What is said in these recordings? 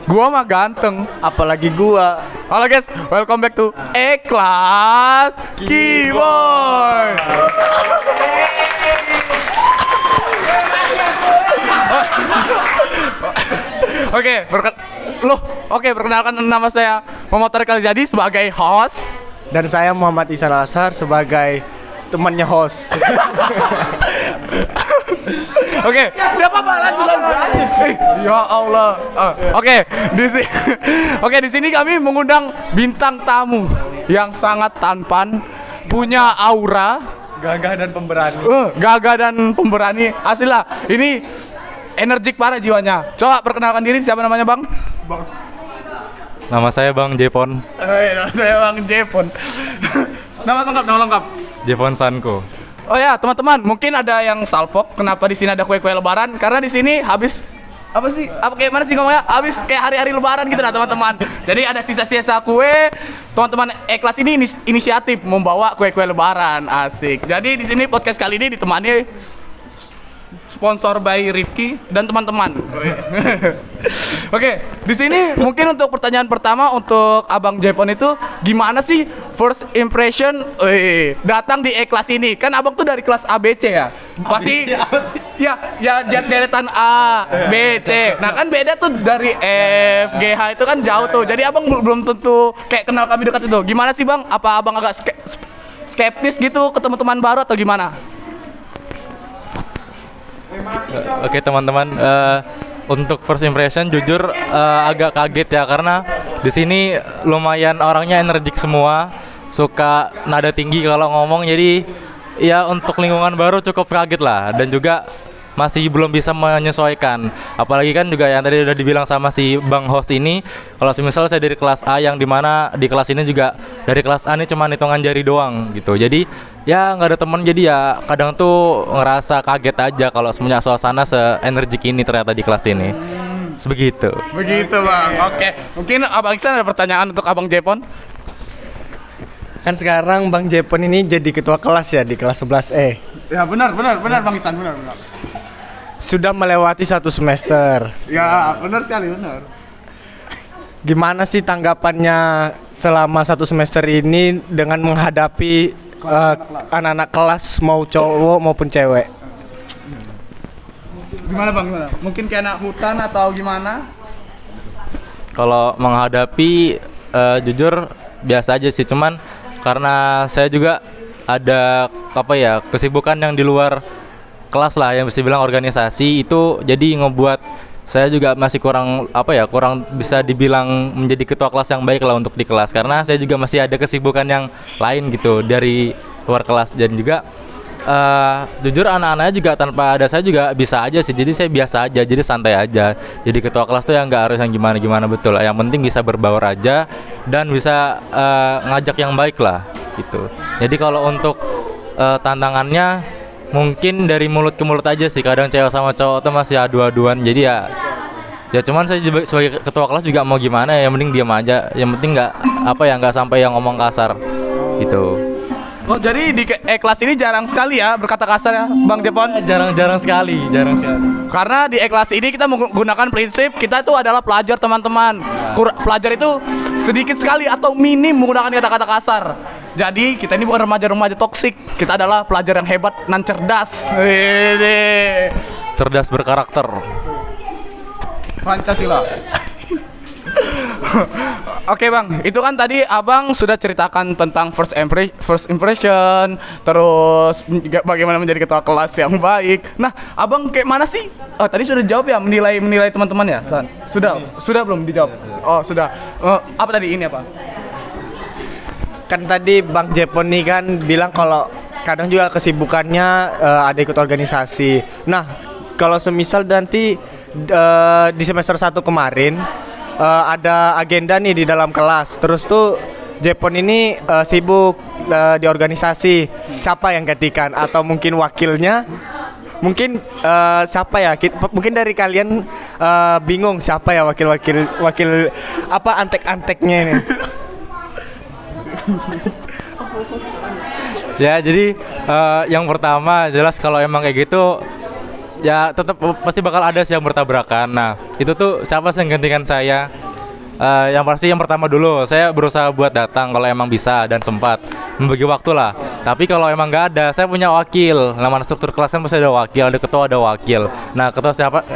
Gua mah ganteng. Apalagi gua. Halo guys, welcome back to E-Class Keyboard. Perkenalkan nama saya Muhammad Tariq Alizadi sebagai host. Dan saya Muhammad Ihsan Al-Azhar sebagai temannya host. Oke, siapa lanjut. Ya Allah. Di sini kami mengundang bintang tamu yang sangat tampan, punya aura, Gagah dan pemberani. gagah dan pemberani. Asli lah, ini energik parah jiwanya. Coba perkenalkan diri, siapa namanya Bang? Nama saya Bang Jepon, Nama saya Bang Jepon. Nama lengkap. Jepon Sanko. Oh ya, teman-teman, mungkin ada yang salpok kenapa di sini ada kue-kue lebaran? Karena di sini habis kayak mana sih ngomongnya? Habis kayak hari-hari lebaran gitu nah, teman-teman. Jadi ada sisa-sisa kue. Teman-teman E-Class ini inisiatif membawa kue-kue lebaran. Asik. Jadi di sini podcast kali ini ditemani sponsor by Rifki dan teman-teman. Oke, di sini mungkin untuk pertanyaan pertama untuk Abang Jepon itu gimana sih first impression datang di E-Class ini? Kan Abang tuh dari kelas ABC ya. Pasti ya deretan A, B, C. Nah, kan beda tuh dari F, G, H itu kan jauh tuh. Jadi Abang belum tentu kayak kenal kami dekat itu. Gimana sih, Bang? Apa Abang agak skeptis gitu ketemu teman baru atau gimana? Oke teman-teman, untuk first impression jujur agak kaget ya karena di sini lumayan orangnya energik semua, suka nada tinggi kalau ngomong, jadi ya untuk lingkungan baru cukup kaget lah dan juga masih belum bisa menyesuaikan. Apalagi kan juga yang tadi udah dibilang sama si Bang host ini, kalau misal saya dari kelas A yang dimana di kelas ini juga dari kelas A ini cuma hitungan jari doang gitu. Jadi ya nggak ada temen, jadi ya kadang tuh ngerasa kaget aja kalau semuanya suasana se-energik ini ternyata di kelas ini. Begitu. Begitu, Bang. Oke. Mungkin Abang Iksan ada pertanyaan untuk Abang Jepon? Kan sekarang Bang Jepon ini jadi ketua kelas ya di kelas 11E. Ya, benar Bang Iksan, benar. Sudah melewati 1 semester. Ya, benar sekali, benar. Gimana sih tanggapannya selama 1 semester ini dengan menghadapi anak-anak kelas mau cowok maupun cewek? Gimana Bang? Mungkin kayak anak hutan atau gimana? Kalau menghadapi jujur biasa aja sih, cuman karena saya juga ada kesibukan yang di luar kelas lah, yang bisa bilang organisasi itu, jadi ngebuat saya juga masih kurang bisa dibilang menjadi ketua kelas yang baik lah untuk di kelas, karena saya juga masih ada kesibukan yang lain gitu dari luar kelas. Dan juga jujur anak-anaknya juga tanpa ada saya juga bisa aja sih, jadi saya biasa aja, jadi santai aja. Jadi ketua kelas tuh yang nggak harus yang gimana-gimana, betul, yang penting bisa berbaur aja dan bisa ngajak yang baik lah gitu. Jadi kalau untuk tantangannya mungkin dari mulut ke mulut aja sih, kadang cewek sama cowok tuh masih adu-aduan, jadi ya cuman saya sebagai ketua kelas juga mau gimana ya, yang penting diam aja, yang penting nggak sampai yang ngomong kasar gitu. Oh, jadi di E-Class ini jarang sekali ya berkata kasar ya, Bang Jepon? Jarang sekali. Karena di E-Class ini kita menggunakan prinsip kita itu adalah pelajar, teman-teman. Pelajar itu sedikit sekali atau minim menggunakan kata-kata kasar. Jadi kita ini bukan remaja-remaja toksik, kita adalah pelajar yang hebat dan cerdas. Cerdas berkarakter. Pancasila. Oke Bang, itu kan tadi Abang sudah ceritakan tentang first impression, terus bagaimana menjadi ketua kelas yang baik. Nah, Abang kayak mana sih? Oh, tadi sudah jawab ya, menilai teman-teman ya, San? Sudah belum dijawab? Oh, sudah. Apa tadi ini apa? Kan tadi Bang Jepon nih kan bilang kalau kadang juga kesibukannya ada ikut organisasi. Nah, kalau semisal nanti di semester 1 kemarin ada agenda nih di dalam kelas, terus tuh Jepon ini sibuk di organisasi, siapa yang gantikan? Atau mungkin wakilnya? Mungkin siapa ya? Mungkin dari kalian bingung siapa ya wakil apa antek-anteknya ini? Ya, jadi yang pertama jelas kalau emang kayak gitu ya tetap pasti bakal ada sih yang bertabrakan. Nah, itu tuh siapa sih yang gantikan saya? Yang pasti yang pertama dulu saya berusaha buat datang kalau emang bisa dan sempat membagi waktu lah. Tapi kalau emang nggak ada, saya punya wakil. Nama struktur kelas kan pasti ada wakil, ada ketua, ada wakil. Nah, ketua siapa?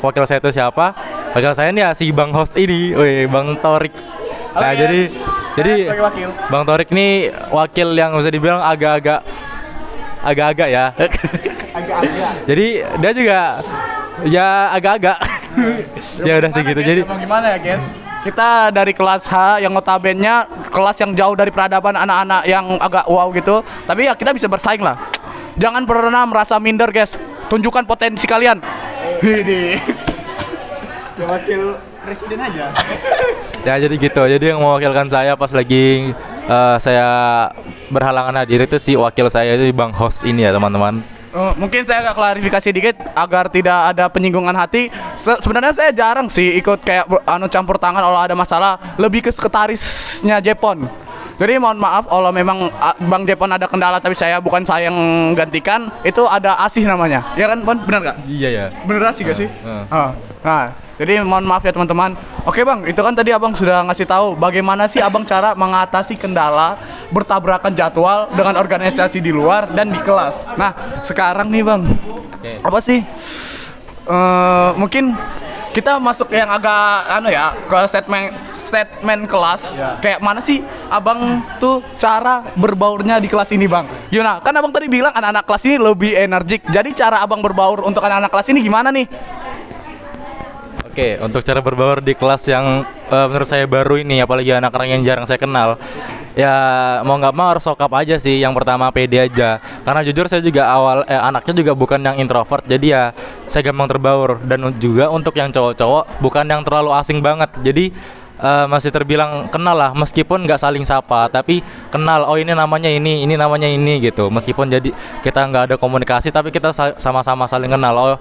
Wakil saya itu siapa? Wakil saya ini ya si Bang host ini, wih, Bang Torik. Nah, jadi sebagai wakil. Bang Torik ini wakil yang bisa dibilang agak-agak ya. Jadi dia juga ya agak-agak. Ya udah sih gitu. Jadi Emang gimana ya guys? Kita dari kelas H yang notabene kelas yang jauh dari peradaban anak-anak yang agak wow gitu. Tapi ya kita bisa bersaing lah. Jangan pernah merasa minder guys. Tunjukkan potensi kalian. Ini. Wakil presiden aja. ya jadi gitu. Jadi yang mewakilkan saya pas lagi saya berhalangan hadir itu si wakil saya itu Bang host ini ya teman-teman. Mungkin saya agak klarifikasi dikit agar tidak ada penyinggungan hati. Sebenarnya saya jarang sih ikut kayak campur tangan kalau ada masalah. Lebih ke sekretarisnya Jepon. Jadi mohon maaf kalau memang Bang Jepon ada kendala tapi bukan saya yang gantikan. Itu ada Asih namanya. Ya kan, Bon? Benar gak? Iya ya. Bener Asih gak sih? Nah, jadi mohon maaf ya teman-teman. Oke Bang, itu kan tadi Abang sudah ngasih tahu bagaimana sih Abang cara mengatasi kendala bertabrakan jadwal dengan organisasi di luar dan di kelas. Nah, sekarang nih Bang, apa sih? Mungkin kita masuk yang agak ke statement kelas. Kayak mana sih Abang tuh cara berbaurnya di kelas ini Bang? Gimana? Kan Abang tadi bilang anak-anak kelas ini lebih energik. Jadi cara Abang berbaur untuk anak-anak kelas ini gimana nih? Oke, untuk cara berbaur di kelas yang menurut saya baru ini, apalagi anak-anak yang jarang saya kenal, ya mau nggak mau harus sokap aja sih. Yang pertama pede aja, karena jujur saya juga anaknya juga bukan yang introvert, jadi ya saya gampang terbaur. Dan juga untuk yang cowok-cowok bukan yang terlalu asing banget, jadi masih terbilang kenal lah, meskipun nggak saling sapa, tapi kenal. Oh ini namanya ini namanya ini gitu. Meskipun jadi kita nggak ada komunikasi, tapi kita sama-sama saling kenal. Oh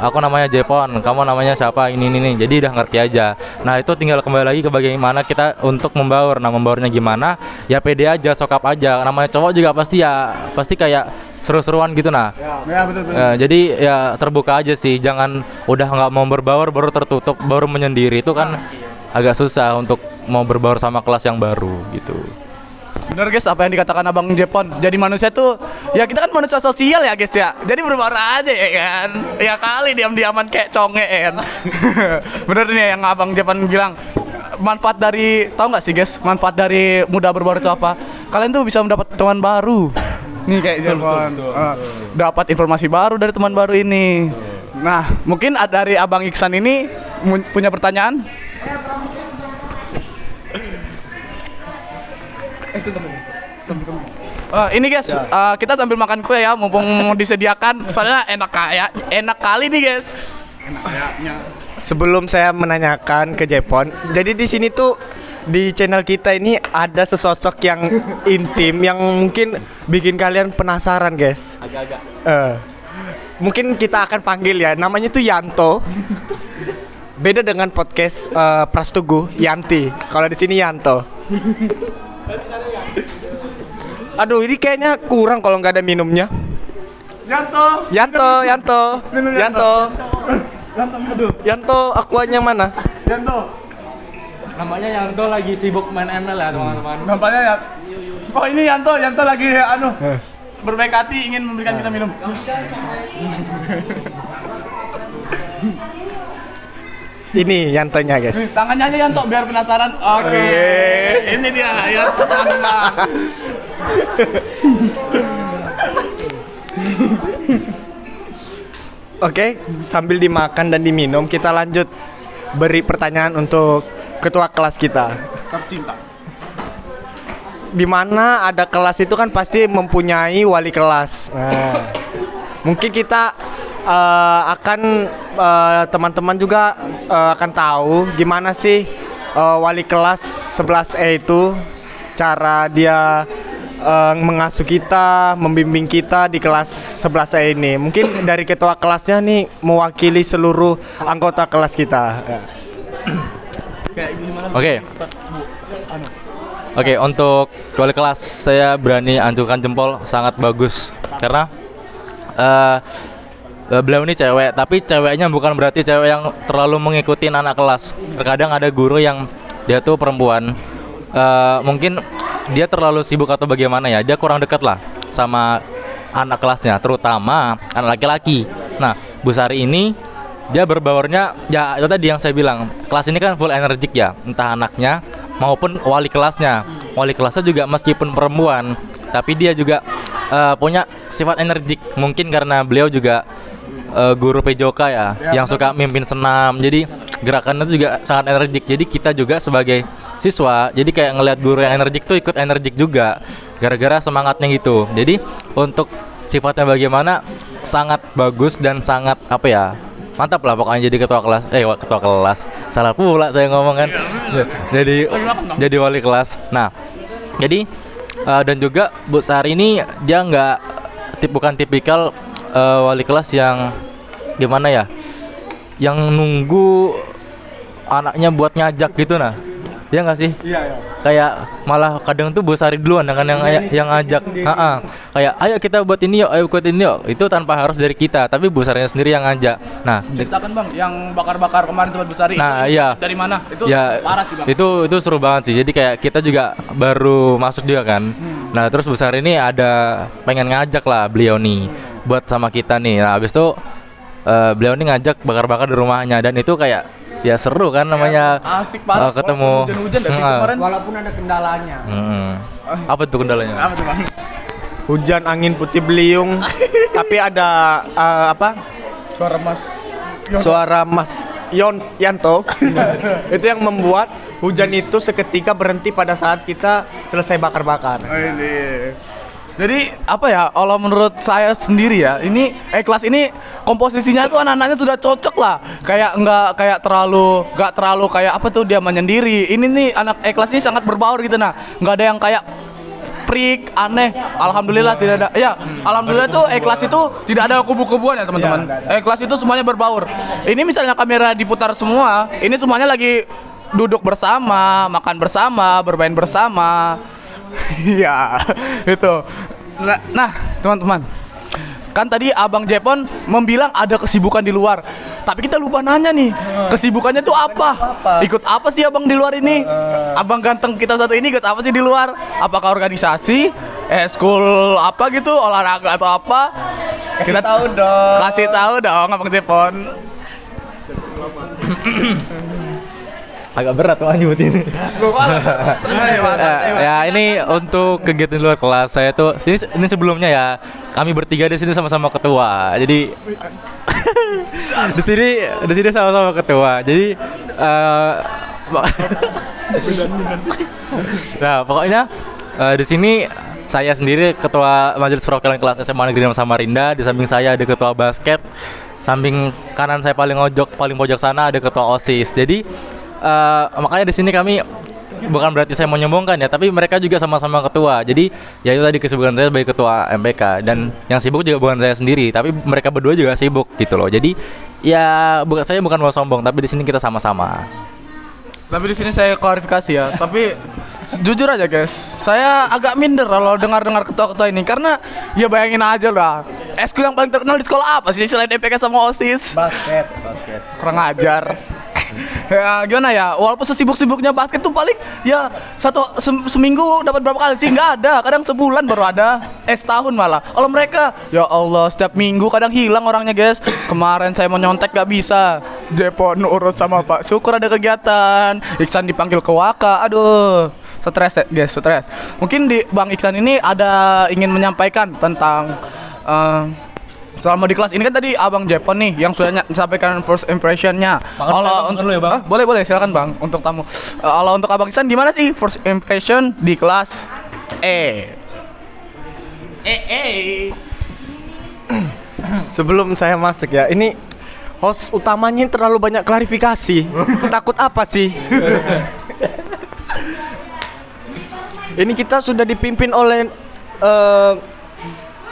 aku namanya Jepon, kamu namanya siapa? Ini. Jadi udah ngerti aja. Nah itu tinggal kembali lagi ke bagaimana kita untuk membaur. Nah membaurnya gimana? Ya pede aja, sokap aja. Namanya cowok juga pasti kayak seru-seruan gitu nah. Ya betul. Jadi ya terbuka aja sih. Jangan udah nggak mau berbaur baru tertutup, baru menyendiri itu kan. Agak susah untuk mau berbaur sama kelas yang baru gitu. Bener guys, apa yang dikatakan Abang Jepon. Jadi manusia tuh, ya kita kan manusia sosial ya guys ya. Jadi berbaur aja ya kan. Ya kali diam-diaman kayak conge ya kan. Bener nih yang Abang Jepon bilang. Manfaat dari, tahu nggak sih guys, manfaat dari mudah berbaur itu apa? Kalian tuh bisa mendapat teman baru. Nih kayak Jepon. Dapat informasi baru dari teman baru ini. Nah, mungkin dari Abang Iksan ini punya pertanyaan? Ini guys, kita sambil makan kue ya, mumpung disediakan. Soalnya enak kali nih guys. Sebelum saya menanyakan ke Jepon, jadi di sini tuh di channel kita ini ada sesosok yang intim yang mungkin bikin kalian penasaran guys. Agak-agak. Mungkin kita akan panggil ya, namanya tuh Yanto. Beda dengan podcast Prastugu, Yanti. Kalau di sini Yanto. Aduh, ini kayaknya kurang kalau nggak ada minumnya. Yanto, akuanya mana? Namanya Yanto lagi sibuk main ML ya teman-teman. Nampaknya ya. Oh ini Yanto lagi berbaik hati ingin memberikan kita minum. Ini Yantonya guys. Tangannya aja Yanto biar penasaran. Oke. Ini dia Yanto teman-teman. Oke, sambil dimakan dan diminum kita lanjut beri pertanyaan untuk ketua kelas kita. Tercinta. Di mana ada kelas itu kan pasti mempunyai wali kelas. Nah, mungkin kita teman-teman juga akan tahu gimana sih wali kelas 11E itu cara dia mengasuh kita, membimbing kita di kelas 11E ini. Mungkin dari ketua kelasnya nih mewakili seluruh anggota kelas kita. Oke, untuk wali kelas saya berani ancungkan jempol, sangat bagus karena beliau ini cewek, tapi ceweknya bukan berarti cewek yang terlalu mengikuti anak kelas. Terkadang ada guru yang dia tuh perempuan, mungkin dia terlalu sibuk atau bagaimana ya, dia kurang dekat lah sama anak kelasnya, terutama anak laki-laki. Nah, Bu Sari ini dia berbaurnya ya itu tadi yang saya bilang, kelas ini kan full energik ya, entah anaknya maupun wali kelasnya. Wali kelasnya juga meskipun perempuan, tapi dia juga punya sifat energik. Mungkin karena beliau juga guru PJOK ya, yang suka mimpin senam. Jadi gerakannya itu juga sangat energik. Jadi kita juga sebagai siswa, jadi kayak ngelihat guru yang energik tuh ikut energik juga, gara-gara semangatnya gitu. Jadi untuk sifatnya bagaimana, sangat bagus dan sangat apa ya, mantap lah pokoknya jadi ketua kelas. Salah pula saya ngomong kan. Jadi wali kelas. Nah, jadi dan juga Bu Sari ini dia bukan tipikal wali kelas yang gimana ya, yang nunggu anaknya buat ngajak gitu. Nah, ya nggak sih? Iya. Kayak malah kadang tuh Bu Sari duluan dengan yang ngajak. Kayak ayo kita buat ini yuk, ayo buat ini yuk. Itu tanpa harus dari kita, tapi Bu Sarinya sendiri yang ngajak. Nah, ceritakan Bang, yang bakar-bakar kemarin tempat Bu Sari. Nah, itu iya. Dari mana? Itu ya, parah sih Bang. Itu seru banget sih. Jadi kayak kita juga baru masuk juga kan. Nah, terus Bu Sari ini ada pengen ngajak lah beliau nih buat sama kita nih. Nah, habis itu beliau nih ngajak bakar-bakar di rumahnya, dan itu kayak ya seru kan namanya, asik banget ketemu. Hujan-hujan sih kemarin. Walaupun ada kendalanya. Apa tuh kendalanya? Apa tuh Bang? Hujan, angin, putih beliung. Tapi ada suara Mas Yanto itu yang membuat hujan itu seketika berhenti pada saat kita selesai bakar-bakar. Jadi apa ya, kalau menurut saya sendiri ya, ini kelas ini komposisinya tuh anak-anaknya sudah cocok lah. Kayak nggak terlalu kayak apa tuh dia menyendiri. Ini nih anak kelas ini sangat berbaur gitu. Nah, nggak ada yang kayak freak aneh. Alhamdulillah tidak ada. Ya, alhamdulillah tuh kelas itu tidak ada kubu-kubuan ya teman-teman. Kelas itu semuanya berbaur. Ini misalnya kamera diputar semua, ini semuanya lagi duduk bersama, makan bersama, bermain bersama. Iya, itu. Nah, teman-teman, kan tadi Abang Jepon membilang ada kesibukan di luar, tapi kita lupa nanya nih, kesibukannya tuh apa? Ikut apa sih Abang di luar ini? Abang ganteng kita satu ini ikut apa sih di luar? Apakah organisasi, school apa gitu, olahraga atau apa? Kita kasih tahu dong Abang Jepon. Agak berat tuh nyebut ini. Ya ini untuk kegiatan luar kelas saya tuh. Ini sebelumnya ya, kami bertiga di sini sama-sama ketua. Jadi di sini sama-sama ketua. Jadi nah pokoknya di sini saya sendiri ketua Majelis Perwakilan Kelas SMA Negeri 6 Samarinda. Di samping saya ada ketua basket. Samping kanan saya paling pojok sana ada ketua OSIS. Jadi makanya di sini kami bukan berarti saya mau nyombongkan ya, tapi mereka juga sama-sama ketua. Jadi ya itu tadi kesibukan saya sebagai ketua MPK, dan yang sibuk juga bukan saya sendiri, tapi mereka berdua juga sibuk gitu loh. Jadi ya saya bukan mau sombong, tapi di sini kita sama-sama. Tapi di sini saya klarifikasi ya. Tapi jujur aja guys, saya agak minder kalau dengar ketua-ketua ini, karena ya bayangin aja lah, eskul yang paling terkenal di sekolah apa sih selain MPK sama OSIS? Basket. Kurang ajar. Ya gimana ya, walaupun sesibuk-sibuknya basket tuh paling ya seminggu dapat berapa kali sih? Nggak ada, kadang sebulan baru ada, setahun malah. Kalau mereka ya Allah setiap minggu, kadang hilang orangnya guys. Kemarin saya mau nyontek gak bisa, Jepon urut sama Pak Syukur ada kegiatan, Iksan dipanggil ke Waka. Aduh, stres ya guys, stres. Mungkin di Bang Iksan ini ada ingin menyampaikan tentang selama di kelas ini. Kan tadi Abang Jepon nih yang sudah menyampaikan first impressionnya. Kalau untuk ya, Bang? Boleh silakan Bang untuk tamu. Kalau untuk Abang Iksan gimana sih first impression di kelas Sebelum saya masuk ya, ini host utamanya terlalu banyak klarifikasi. Takut apa sih? Ini kita sudah dipimpin oleh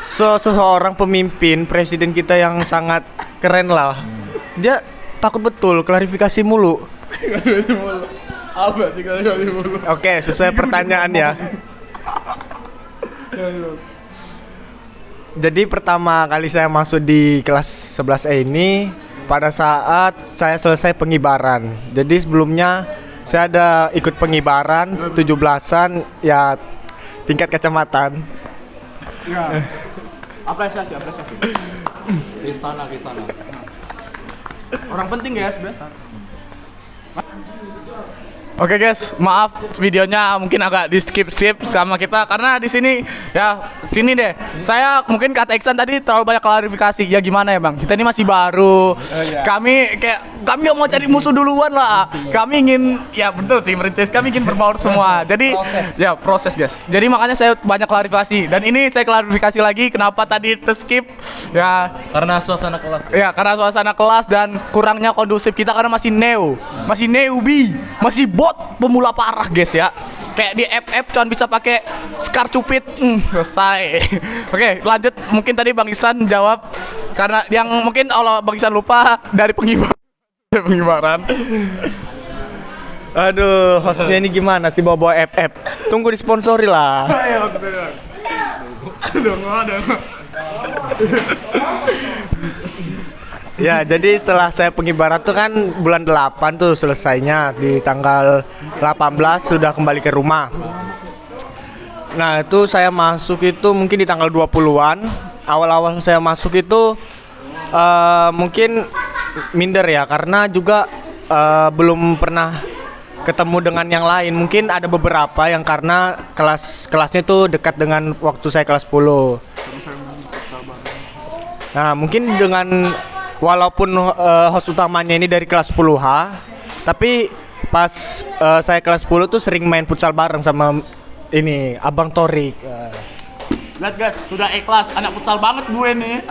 seseorang pemimpin, presiden kita yang sangat keren lah. Dia takut betul klarifikasi mulu. Apa sih klarifikasi mulu? Oke, sesuai pertanyaan ya. Jadi pertama kali saya masuk di kelas 11E ini pada saat saya selesai pengibaran. Jadi sebelumnya saya ada ikut pengibaran 17-an ya tingkat kecamatan. Apresiasi. Di sana. Orang penting guys, biasa. Oke guys, maaf videonya mungkin agak di skip sama kita karena di sini ya sini deh. Saya mungkin kata Iksan tadi terlalu banyak klarifikasi. Ya gimana ya bang? Kita ini masih baru. Kami nggak mau cari musuh duluan lah. Kami ingin ya betul sih merintis. Kami ingin berbaur semua. Jadi ya proses guys. Jadi makanya saya banyak klarifikasi. Dan ini saya klarifikasi lagi kenapa tadi skip ya Karena suasana kelas. ya karena suasana kelas dan kurangnya kondusif kita karena masih newbie, masih bot pemula parah guys ya. Kayak di FF cuman bisa pakai Scar Cupid, selesai. Oke, lanjut. Mungkin tadi Bang Isan jawab karena yang mungkin kalau Bang Isan lupa dari pengibaran. Aduh, hostnya ini gimana sih bawa FF? Tunggu disponsori lah. Ayo, Ya, jadi setelah saya pengibaran tuh kan bulan 8 tuh selesainya, di tanggal 18 sudah kembali ke rumah. Nah, itu saya masuk itu mungkin di tanggal 20-an. Awal-awal saya masuk itu mungkin minder ya, karena juga belum pernah ketemu dengan yang lain. Mungkin ada beberapa yang karena kelasnya tuh dekat dengan waktu saya kelas 10. Nah, mungkin dengan walaupun host utamanya ini dari kelas 10H, tapi pas saya kelas 10 tuh sering main futsal bareng sama ini Abang Torik. Lihat guys, sudah ikhlas, anak futsal banget gue nih.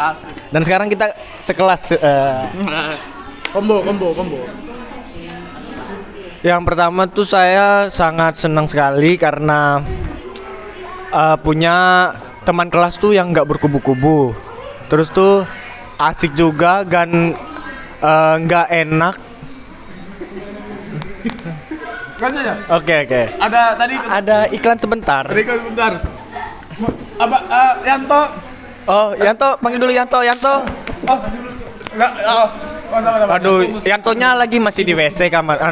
Dan sekarang kita sekelas. Combo. Yang pertama tuh saya sangat senang sekali karena punya teman kelas tuh yang nggak berkubu-kubu. Terus tuh asik juga dan nggak enak. Oke. Ada iklan sebentar. Bentar. Yanto. Oh, Yanto, panggil dulu Yanto. Oh, enggak. Aduh, Yantonya lagi masih di WC kamar.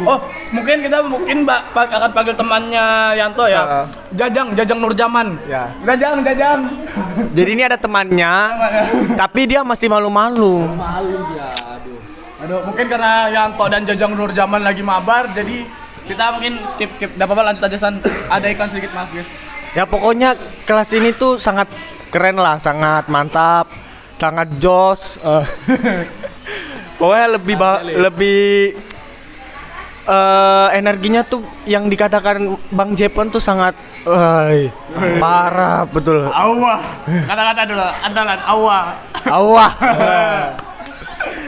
Oh, mungkin kita akan panggil temannya Yanto ya. Jajang Nurjaman. Ya. Jajang. Jadi ini ada temannya, tapi dia masih malu-malu. Aduh, mungkin karena Yanto dan Jajang Nurjaman lagi mabar, jadi kita mungkin skip. Enggak apa-apa, lanjut aja San. Ada iklan sedikit, maaf guys. Ya pokoknya kelas ini tuh sangat keren lah, sangat mantap, sangat jos. Pokoknya lebih energinya tuh yang dikatakan Bang Jepon tuh sangat parah betul. Awah. Kata-kata dulu, andalan awah.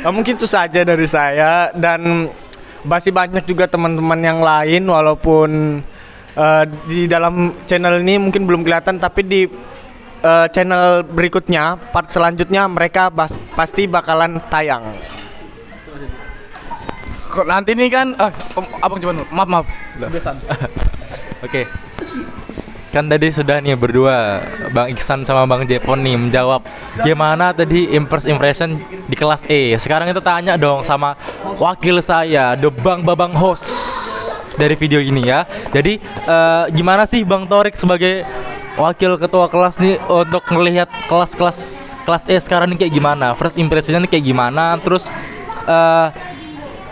Mungkin itu saja dari saya, dan masih banyak juga teman-teman yang lain walaupun di dalam channel ini mungkin belum kelihatan, tapi di channel berikutnya, part selanjutnya mereka pasti bakalan tayang. Nanti nih kan Abang coba dulu. Maaf. Oke. Kan tadi sudah nih berdua, Bang Iksan sama Bang Jepon nih menjawab gimana tadi first impression di kelas E. Sekarang kita tanya dong sama wakil saya, the Bang Babang host dari video ini ya. Jadi gimana sih Bang Torik sebagai wakil ketua kelas nih untuk melihat kelas E sekarang ini kayak gimana? First impressionnya nih kayak gimana? Terus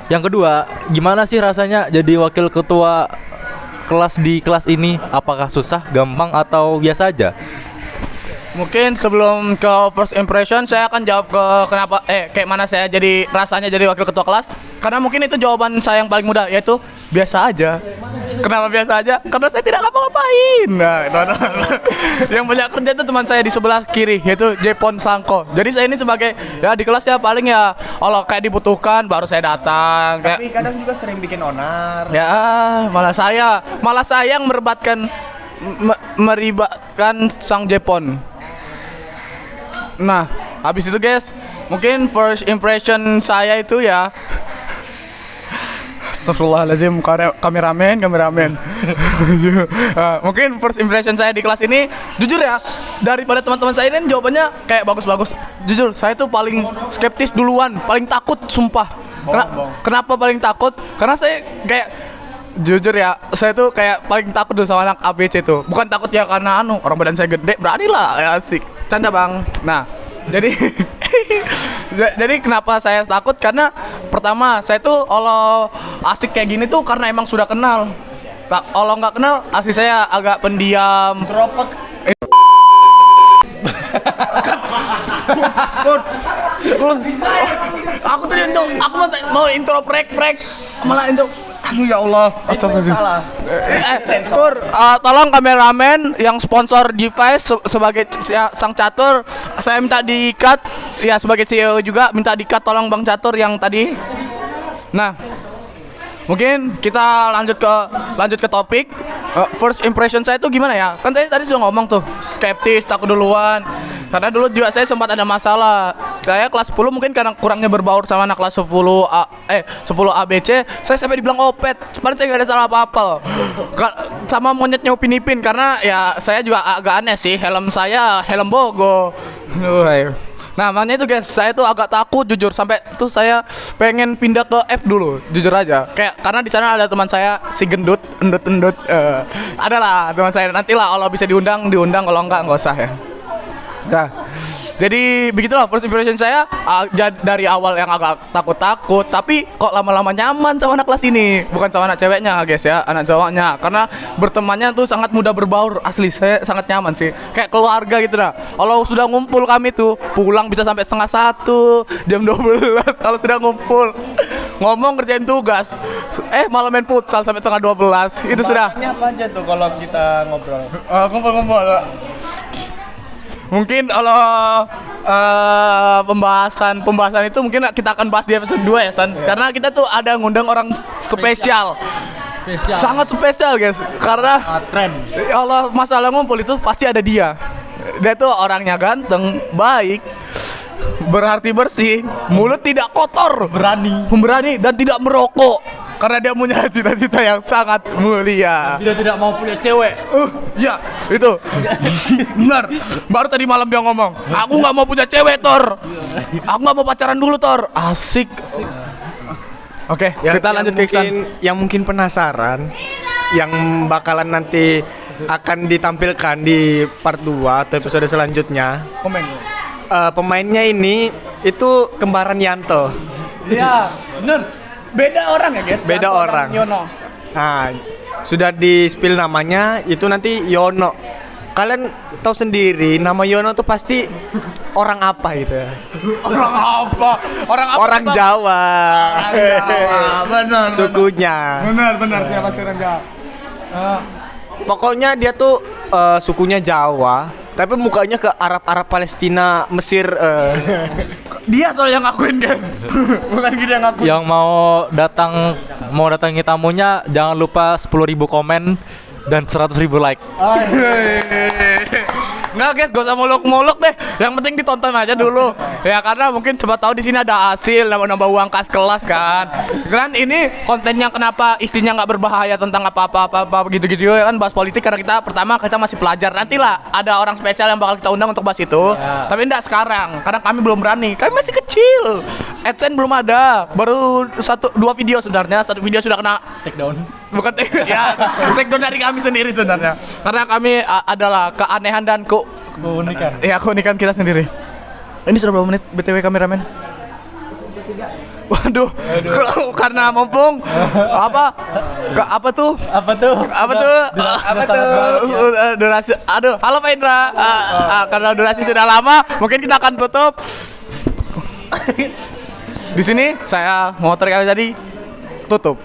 yang kedua, gimana sih rasanya jadi wakil ketua kelas di kelas ini? Apakah susah, gampang, atau biasa aja? Mungkin sebelum ke first impression, saya akan jawab ke kenapa kayak mana saya jadi rasanya jadi wakil ketua kelas. Karena mungkin itu jawaban saya yang paling mudah, yaitu biasa aja. Kenapa biasa aja? Karena saya tidak ngapa-ngapain. Nah, itu. Yang banyak kerja itu teman saya di sebelah kiri, yaitu Jepon Sangko. Jadi saya ini sebagai ya di kelas ya paling ya kalau kayak dibutuhkan baru saya datang. Tapi kadang juga sering bikin onar. Ya, malah saya yang meribatkan sang Jepon. Nah, habis itu guys, mungkin first impression saya itu ya Astagfirullahaladzim, kameramen. Mungkin first impression saya di kelas ini, jujur ya, daripada teman-teman saya ini jawabannya kayak bagus-bagus. Jujur, saya tuh paling skeptis duluan, paling takut, sumpah. Kenapa paling takut? Karena saya kayak jujur ya, saya tuh kayak paling takut dulu sama anak ABC tuh. Bukan takut ya karena orang badan saya gede, berani lah, ya asik. Canda bang. Nah, jadi jadi kenapa saya takut? Karena pertama saya tuh kalau asik kayak gini tuh karena emang sudah kenal. Kalau nggak kenal, asli saya agak pendiam. Aku tuh aku mau intro prek malah intro. Aduh ya Allah, astagfirullahaladzim. Tolong kameramen yang sponsor device sebagai sang catur, saya minta di-cut ya, sebagai CEO juga minta di-cut tolong Bang Catur yang tadi. Nah, mungkin kita lanjut ke topik. First impression saya tuh gimana ya? Kan tadi sudah ngomong tuh, skeptis, takut duluan. Karena dulu juga saya sempat ada masalah. Saya kelas 10 mungkin karena kurangnya berbaur sama anak kelas 10 ABC, saya sampai dibilang opet. Sebenarnya saya nggak ada salah apa-apa. Sama monyetnya Upin Ipin, karena ya saya juga agak aneh sih, helm saya helm Bogo. Nah, makanya itu guys, saya tuh agak takut jujur, sampai tuh saya pengen pindah ke F dulu, jujur aja. Kayak karena di sana ada teman saya si gendut, endut, adalah teman saya. Nantilah kalau bisa diundang, kalau enggak usah ya. Nah, jadi begitulah first impression saya dari awal yang agak takut-takut, tapi kok lama-lama nyaman sama anak kelas ini. Bukan sama anak ceweknya guys ya, anak cowoknya. Karena bertemannya tuh sangat mudah berbaur, asli saya sangat nyaman sih. Kayak keluarga gitu dah. Kalau sudah ngumpul kami tuh, pulang bisa sampai 1:30, jam 12 kalau sudah ngumpul. Ngomong kerjain tugas, malah main futsal sampai 11:30. Itu sudah. Apa aja tuh kalau kita ngobrol? Ngumpul. Mungkin kalau pembahasan itu mungkin kita akan bahas di episode 2 ya San. Karena kita tuh ada ngundang orang spesial. Sangat spesial guys. Karena ya Allah, masalah ngumpul itu pasti ada dia. Dia tuh orangnya ganteng, baik, berhati bersih, mulut tidak kotor, berani dan tidak merokok. Karena dia punya cita-cita yang sangat mulia. Dia tidak mau punya cewek. Ya, itu. Benar. Baru tadi malam dia ngomong, aku nggak mau punya cewek, Tor. Aku nggak mau pacaran dulu, Tor. Asik. Oke, kita lanjut ke Iksan. Yang mungkin penasaran, yang bakalan nanti akan ditampilkan di part 2 atau episode selanjutnya. Pemainnya ini itu kembaran Yanto. Iya, benar. Beda orang ya guys. Beda orang. Yono. Nah, sudah di-spill namanya, itu nanti Yono. Kalian tahu sendiri nama Yono tuh pasti orang apa gitu ya? Orang apa? Orang Jawa. Benar. Sukunya. Benar. Dia pasti orang Jawa. Pokoknya dia tuh sukunya Jawa, tapi mukanya ke Arab Palestina, Mesir. Dia soalnya ngakuin guys. Bukan kita yang ngakuin. Yang mau datangi tamunya, jangan lupa 10.000 komen dan 100.000 like. Nggak guys, gak usah muluk-muluk deh. Yang penting ditonton aja dulu. Ya karena mungkin coba tahu di sini ada hasil, nambah uang kas kelas kan. Kan ini kontennya kenapa isinya nggak berbahaya tentang apa-apa gitu-gitu kan, bahas politik karena kita masih pelajar. Nantilah ada orang spesial yang bakal kita undang untuk bahas itu. Ya. Tapi enggak sekarang, karena kami belum berani. Kami masih kecil. AdSense belum ada. Baru 2 video sebenarnya. 1 video sudah kena Take down. Bukan ya, take down dari kami sendiri sebenarnya. Karena kami adalah keanehan dan keunikan. Ya, keunikan kita sendiri. Ini sudah berapa menit BTW kameramen? Waduh. Karena mumpung apa tuh? Durasi. Aduh, halo Pak Indra. Karena durasi sudah lama, mungkin kita akan tutup. Di sini saya mau kali tadi tutup.